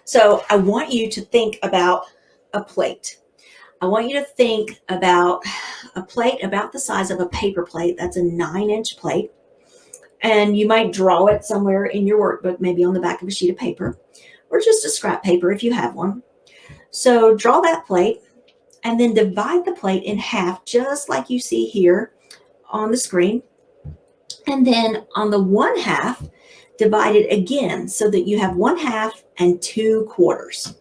So I want you to think about a plate. I want you to think about a plate about the size of a paper plate. That's a 9-inch plate. And you might draw it somewhere in your workbook, maybe on the back of a sheet of paper, or just a scrap paper if you have one. So draw that plate and then divide the plate in half, just like you see here on the screen. And then on the 1/2, divide it again so that you have 1/2 and 2/4.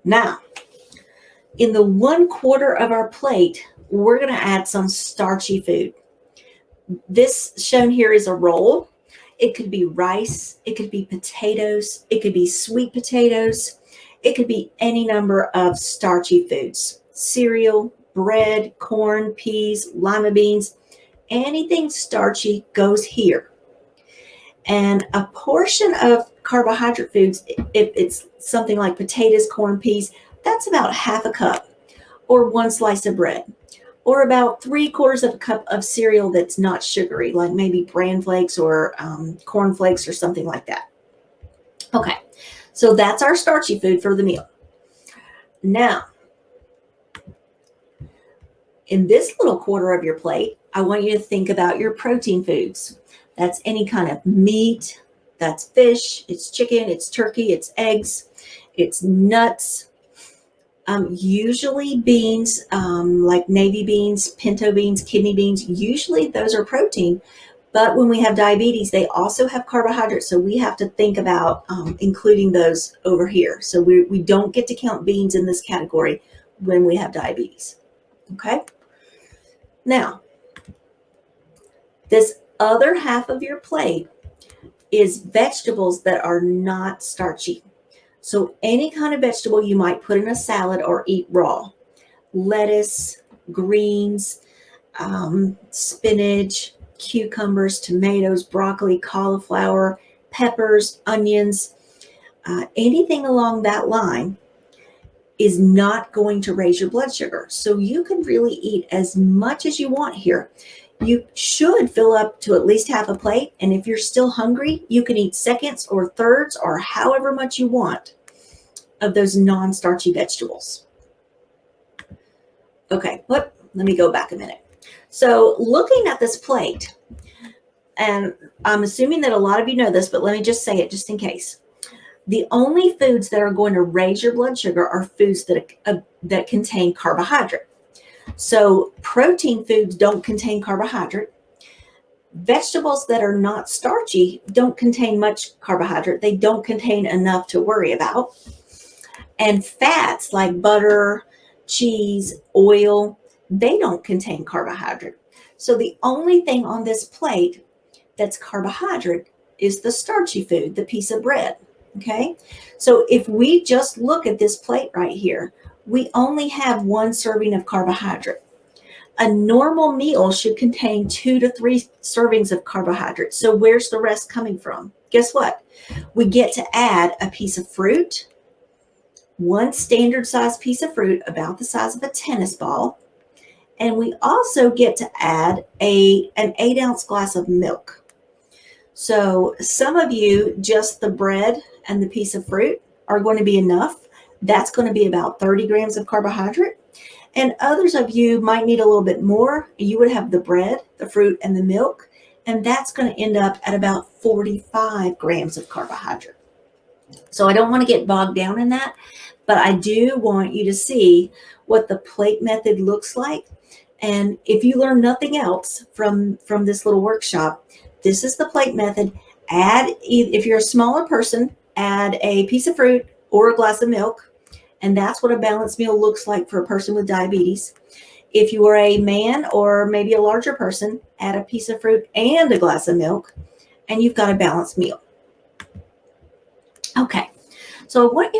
Now, in the 1/4 of our plate, we're going to add some starchy food. This shown here is a roll. It could be rice, it could be potatoes, it could be sweet potatoes, it could be any number of starchy foods. Cereal, bread, corn, peas, lima beans, anything starchy goes here. And a portion of carbohydrate foods, if it's something like potatoes, corn, peas, that's about 1/2 cup, or 1 slice of bread, or about 3/4 of a cup of cereal that's not sugary, like maybe bran flakes or corn flakes or something like that. Okay, so that's our starchy food for the meal. Now, in this little quarter of your plate, I want you to think about your protein foods. That's any kind of meat, that's fish, it's chicken, it's turkey, it's eggs, it's nuts, usually beans, like navy beans, pinto beans, kidney beans. Usually those are protein, but when we have diabetes, they also have carbohydrates. So we have to think about including those over here. So we don't get to count beans in this category when we have diabetes. Okay. Now, this other half of your plate is vegetables that are not starchy. So any kind of vegetable you might put in a salad or eat raw. Lettuce, greens, spinach, cucumbers, tomatoes, broccoli, cauliflower, peppers, onions, anything along that line is not going to raise your blood sugar. So you can really eat as much as you want here. You should fill up to at least half a plate. And if you're still hungry, you can eat seconds or thirds or however much you want of those non-starchy vegetables. Okay, let me go back a minute. So looking at this plate, and I'm assuming that a lot of you know this, but let me just say it just in case. The only foods that are going to raise your blood sugar are foods that contain carbohydrate. So protein foods don't contain carbohydrate. Vegetables that are not starchy don't contain much carbohydrate. They don't contain enough to worry about. And fats like butter, cheese, oil, they don't contain carbohydrate. So the only thing on this plate that's carbohydrate is the starchy food, the piece of bread. Okay, so if we just look at this plate right here, we only have 1 serving of carbohydrate. A normal meal should contain 2 to 3 servings of carbohydrate. So where's the rest coming from? Guess what? We get to add a piece of fruit, 1 standard size piece of fruit about the size of a tennis ball, and we also get to add an 8-ounce glass of milk. So some of you, just the bread and the piece of fruit are going to be enough. That's going to be about 30 grams of carbohydrate. And others of you might need a little bit more. You would have the bread, the fruit, and the milk, and that's going to end up at about 45 grams of carbohydrate. So I don't want to get bogged down in that, but I do want you to see what the plate method looks like. And if you learn nothing else from this little workshop, this is the plate method. If you're a smaller person, add a piece of fruit or a glass of milk. And that's what a balanced meal looks like for a person with diabetes. If you are a man or maybe a larger person, add a piece of fruit and a glass of milk, and you've got a balanced meal. Okay, so I want you